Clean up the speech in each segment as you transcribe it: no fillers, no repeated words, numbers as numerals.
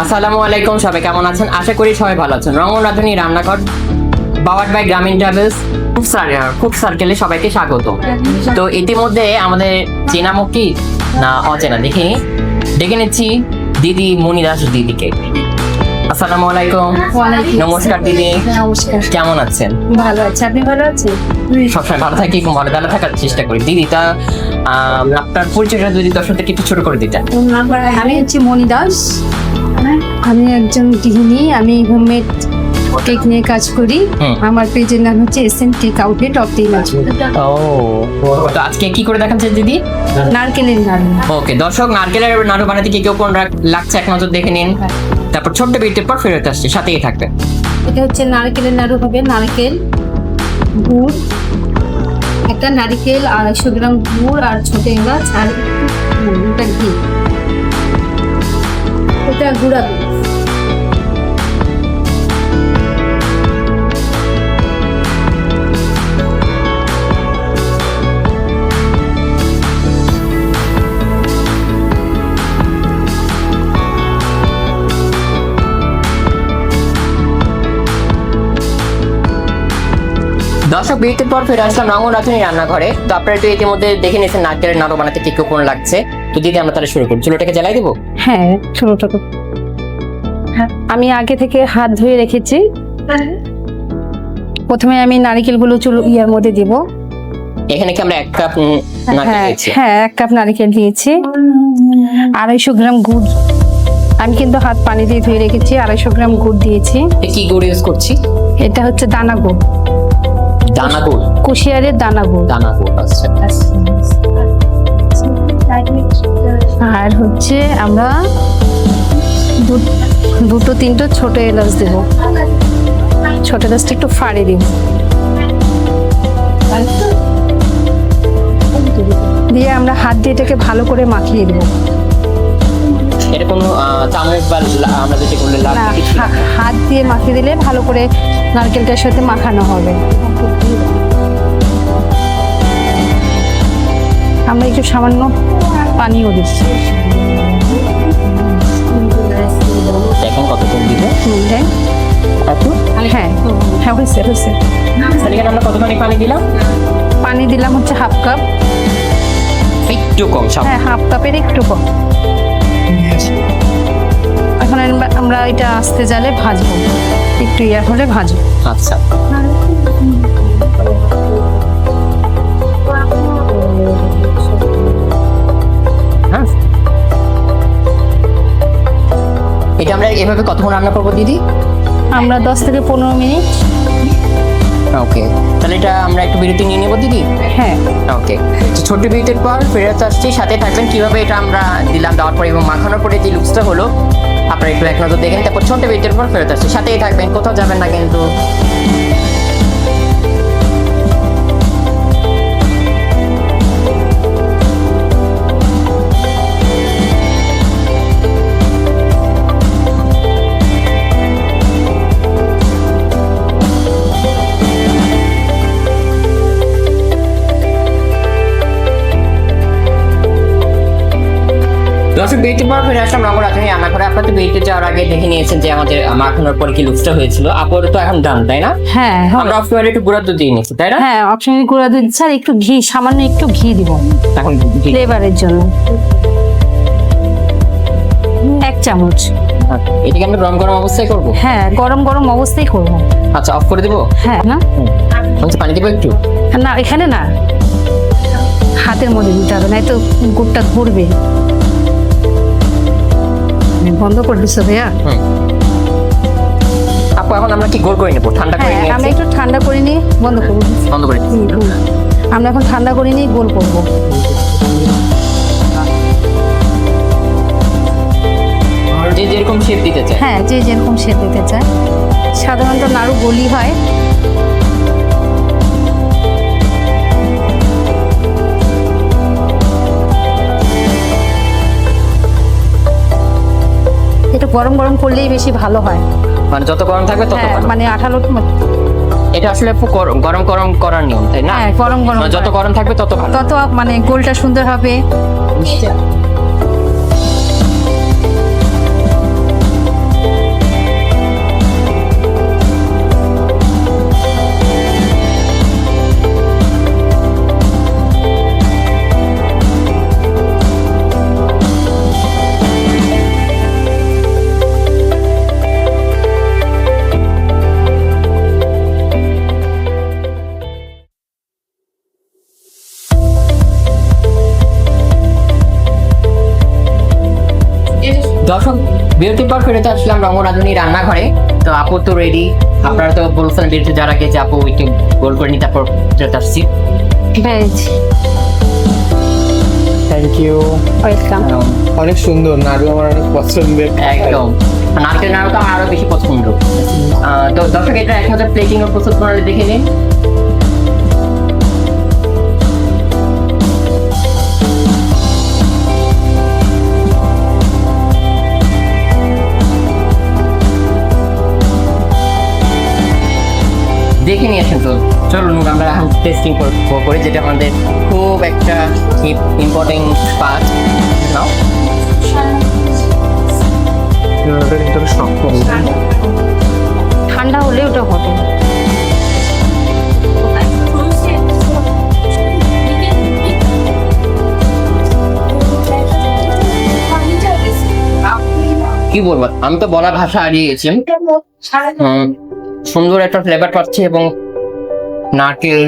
আসসালামু আলাইকুম, সবাই কেমন আছেন? আশা করি সবাই ভালো আছেন। রঙন রাঁধুনি রান্নাঘর পাওয়ার্ড বাই গ্রামীণ ট্রাভেলস খুব সার্কেলে সবাইকে স্বাগত। তো ইতিমধ্যে আমাদের চেনা মুখী না অচেনা ডেকে নিচ্ছি দিদি মনি দাস দিদিকে। আসসালামু আলাইকুম। নমস্কার দিদি। নমস্কার। কেমন আছেন? ভালো আছে, আপনি ভালো আছেন? সবসময় ভালো থাকি, ভালো ভালো থাকার চেষ্টা করি। দিদি তা আপনার পরিচয়টা যদি দর্শকদেরকে একটু ছোট করে দিতেন। আমি হচ্ছে মনি দাস। আমি একজন গৃহিণী। আমি হোমমেড কেক নিয়ে কাজ করি। আমার পেজের নাম হচ্ছে SN cake outlet of Dinajpur. তো আজকে কি করে দেখাচ্ছেন দিদি? নারকেলের নাড়ু। ওকে দর্শক, নারকেলের নাড়ু বানাতে কি কেমন লাগছে এক নজর দেখে নিন। তারপর ছোট্ট বিরতির পর ফেরত আসছে, সাথেই থাকবে। এটা হচ্ছে নারকেলের নাড়ু হবে। নারকেল, গুড়, একটা নারকেল, 250 গ্রাম গুড় আর ছোট এলাচ আর এটা ঘি, এটা গুঁড়া দুধ। দর্শক, বিরতির পর ফিরে আসলাম রঙন রাঁধুনি রান্নাঘরে। তো আপনারা তো ইতিমধ্যে দেখে নিয়েছেন নারকেলের নাড়ু বানাতে কি কেমন লাগছে। তো দিদি আমরা তাহলে শুরু করি। চুলোটাকে জ্বালাই দেবো? হ্যাঁ, ছোট ছোট। আমি আগে থেকে হাত ধুয়ে রেখেছি। প্রথমে আমি নারকেলগুলো ইয়ার মধ্যে দিব। এখানে কি আমরা 1 কাপ নারকেল দিয়েছি? হ্যাঁ, 1 কাপ নারকেল দিয়েছি। 250 গ্রাম গুড়, আমি কিন্তু হাত পানি দিয়ে ধুয়ে রেখেছি। 250 গ্রাম গুড় দিয়েছি। কি গুড় ইউজ করছি? এটা হচ্ছে দানা গুড়। দানা গুড়? কুশিয়ারের দানা গুড়। দানা গুড়, আচ্ছা। আর হচ্ছে আমরা দুটো তিনটে ছোট এলাচ দেব। ছোট এলাচটা একটু ফাড়ে দিব, দিয়ে আমরা হাত দিয়ে এটাকে ভালো করে মাখিয়ে দেবো। এটা কোনো চামচ বা আমরা যেটা করলে হাত দিয়ে মাখিয়ে দিলে ভালো করে নারকেলটার সাথে মাখানো হবে। আমরা একটু সামান্য পানিও দিচ্ছি। এখন কতক্ষণ দিব? হ্যাঁ হ্যাঁ, হয়েছে হয়েছে। আমরা কতখানি পানি দিলাম? পানি দিলাম হচ্ছে 1/2 কাপ। একটু কম? হ্যাঁ, 1/2 কাপের একটু কম। এখন আমরা এটা আস্তে জালে ভাজবো, একটু ইয়া হলে ভাজবো। আচ্ছা। এটা আমরা এভাবে কতক্ষণ রান্না করবো দিদি? আমরা 10 থেকে 15 মিনিট। ওকে, তাহলে এটা আমরা একটু বিরতি নিয়ে নেবো দিদি। হ্যাঁ, ওকে। ছোট্ট বিরতির পর ফেরত আসছি, সাথে থাকবেন। কিভাবে এটা আমরা দিলাম, দেওয়ার পর এবং মাখানোর পরে যে লুকসটা হলো আপনারা একটু এক নজর দেখেন। তারপর ছোট্ট বিরতির পর ফেরত আসছি, সাথেই থাকবেন, কোথাও যাবেন না কিন্তু। দর্শক, বিরতির পর ফিরে আসলাম রঙন রাঁধুনি রান্নাঘরে। আপনারা তো বিরতি যাওয়ার আগে দেখে নিয়েছেন যে আমাদের মাখানোর পরে কি লুকসটা হয়েছিল। আপুর তো এখন ডান, তাই না? হ্যাঁ, আমরা অফ-ক্যামেরা একটু গুঁড়া দুধ দিয়ে নিচ্ছি, তাই না? হ্যাঁ, অপশনাল গুঁড়া দুধ দিচ্ছি আর একটু ঘি, সামান্য একটু ঘি দিব এখন ফ্লেভারের জন্য। 1 চামচ। এটাকে আমরা গরম গরম অবস্থায় করবো? হ্যাঁ, গরম গরম অবস্থায় করবো। আচ্ছা, অফ করে দেবো? হ্যাঁ না, পানি দেবো একটু? না এখানে না, হাতের মধ্যে দিতে হবে, নাই তো গুড়টা ধরবে। বন্ধ করে দিচ্ছ ভাইয়া? আপু, এখন আমরা কি গোল করে নেবো? ঠান্ডা করে হ্যাঁ, নিয়ে আমরা একটু ঠান্ডা করে নিয়ে বন্ধ করবো। বন্ধ করে আমরা এখন ঠান্ডা করে নিয়ে গোল করবো। যে যেরকম শেপ দিতে চায়। হ্যাঁ, যে যেরকম শেপ দিতে চায়। সাধারণত নাড়ু গলি হয়। এটা গরম গরম করলেই বেশি ভালো হয়। মানে যত গরম থাকবে তত হ্যাঁ, ভালো। মানে আঠালো। এটা আসলে গরম গরম করার নিয়ম, তাই না? হ্যাঁ, গরম গরম যত গরম থাকবে তত ভালো, তত মানে গোলটা সুন্দর হবে। দর্শক বিরতির পর ফেরত আসলাম রঙ্গরাধুনী রান্নাঘরে। তো আপু তো রেডি, আপনারা তো বলছেন বিরতি যারা গেছে আপু একটু গোল করে নিই, তারপর ফেরত আসছি। ভেজ থ্যাংক ইউ। ওয়েলকাম। অনেক সুন্দর, নাড়ু আমার অনেক পছন্দের। একদম, নারকেল নাড়ু তো আমার আরো বেশি পছন্দ। তো দর্শক এটা 1000 প্লেটিং এর প্রস্তুত প্রণালী দেখে নিন। দেখে নিয়ে আসেন। তো চলুন আমরা এখন টেস্টিং করি, যেটা আমাদের খুব একটা ইম্পর্টেন্ট পার্ট। নাও শক্ত। ঠান্ডা হলে ওটা হবে। কি বলবো, আমি তো বলার ভাষা হারিয়ে গেছি। সুন্দর একটা ফ্লেভার পাচ্ছি এবং নারকেল,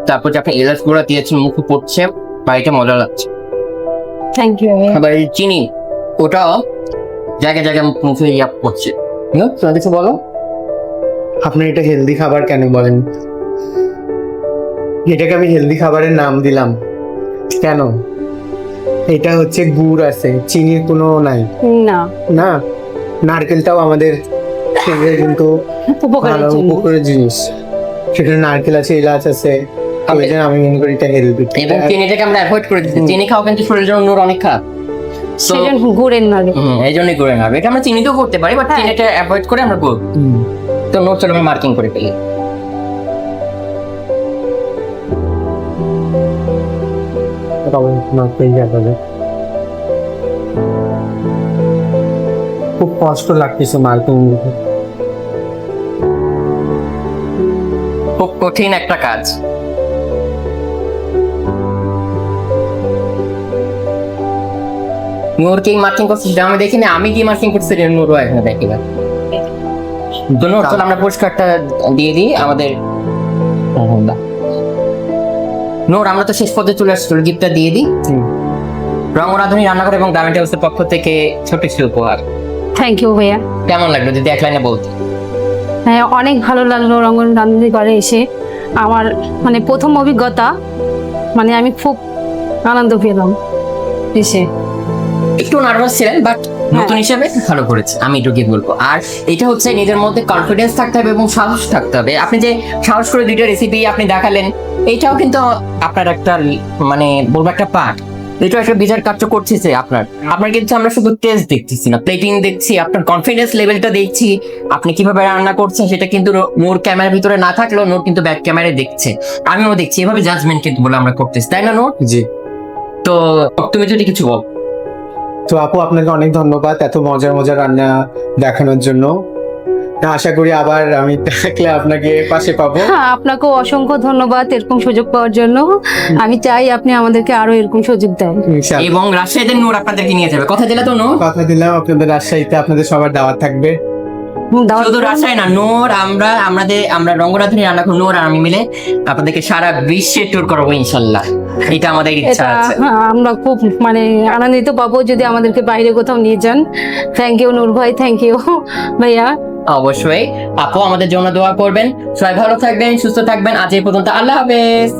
তারপর যে আপনি এলাচ গুঁড়া দিয়েছেন মুখে পড়ছে, বাড়িটা মজা লাগছে। Thank you. আবার এই চিনি ওটাও জায়গায় জায়গায় মুখে ইয়া পড়ছে। তুমি কিছু বলো। আপনি এটা হেলদি খাবার কেন বলেন? এটাকে আমি হেলদি খাবারের নাম দিলাম কেন? এটা হচ্ছে গুড় আছে, চিনির কোনো নাই। না, না, নারকেলটাও আমাদের শরীরে কিন্তু ভালো উপকারের জিনিস। সেখানে নারকেল আছে, এলাচ আছে, ওই জন্য আমি মনে করি এটা হেলদি। এবং চিনিটাকে আমরা অ্যাভয়েড করে দিচ্ছি। চিনি খাওয়া কিন্তু শরীরের জন্য অনেক খারাপ। So, সেজন গুড়ের নাড়ু। এই জন্যই করে নেবে। এটা আমরা চিনিতেও করতে পারি, বাট চিনিটা অ্যাভয়েড করে আমরা করব। তো নোট চলো আমি মার্কিং করে ফেলি। খুব কষ্ট লাগতেছে মার্কিং। খুব কঠিন একটা কাজ। নূর কি মার্কিং করছে সেটা আমি দেখিনি, আমি কি মার্কিং করছি নূরও এখানে দেখি না। তো নূর চল আমরা পুরস্কারটা দিয়ে দিই আমাদের। নূর আমরা তো শেষ পর্যায়ে চলে আসছি, গিফটটা দিয়ে দিই। রঙ্গরাধুনী রান্নাঘর এবং গ্রামীণ টেবিলসের পক্ষ থেকে ছোট একটি উপহার। থ্যাংক ইউ ভাইয়া। কেমন লাগলো যদি এক লাইনে বলতে? হ্যাঁ, অনেক ভালো লাগলো রঙ্গন রান্নাঘরে ঘরে এসে। আমার মানে প্রথম অভিজ্ঞতা, মানে আমি খুব আনন্দ পেলাম এসে। একটু নার্ভাস ছিলেন, বাট নতুন হিসাবে ভালো করেছে, আমি এটুকুই বলবো। আর এটা হচ্ছে নিজের মধ্যে কনফিডেন্স থাকতে হবে এবং সাহস থাকতে হবে। আপনি যে সাহস করে দুইটা রেসিপি আপনি দেখালেন, এটাও কিন্তু আপনার একটা মানে বলবো একটা পার্ট। এটা একটা বিচার কার্য করতেছে আপনার কিন্তু আমরা শুধু টেস্ট দেখতেছি না, প্লেটিং দেখছি, আপনার কনফিডেন্স লেভেলটা দেখছি, আপনি কিভাবে রান্না করছেন সেটা কিন্তু নোর ক্যামেরার ভিতরে না থাকলেও নোর কিন্তু ব্যাক ক্যামেরায় দেখছে, আমিও দেখছি। এভাবে জাজমেন্ট কিন্তু বলে আমরা করতেছি, তাই না নোর? জি। তো তুমি যদি কিছু বল। তো আপু আপনাকে অনেক ধন্যবাদ এত মজার মজার রান্না দেখানোর জন্য। আশা করি আবার আমি থাকলে আপনাকে পাশে পাবো। হ্যাঁ, আপনাকেও অসংখ্য ধন্যবাদ এরকম সুযোগ পাওয়ার জন্য। আমি চাই আপনি আমাদেরকে আরো এরকম সুযোগ দেন। ইনশাআল্লাহ। এবং রাজশাহীতে নূর আপনাদেরকে নিয়ে যাবে, কথা দিলে তো নূর? কথা দিলাম আপনাদের রাজশাহীতে আপনাদের সবার দাওয়াত থাকবে। দাওয়াত শুধু রাজশাহী না, নূর আমরা রঙ্গরাধুনী রান্নাঘর নূর আর আমি মিলে আপনাদেরকে সারা বিশ্বে ট্যুর করাবো ইনশাল্লাহ। এটা আমাদের ইচ্ছা এটা আছে। আমরা খুব মানে আনন্দিত পাবো যদি আমাদেরকে বাইরে কোথাও নিয়ে যান। থ্যাংক ইউ নূর ভাই, থ্যাংক ইউ ভাইয়া। অবশ্যই আপু আমাদের জন্য দোয়া করবেন। সবাই ভালো থাকবেন, সুস্থ থাকবেন। আজ এই পর্যন্ত, আল্লাহ হাফেজ।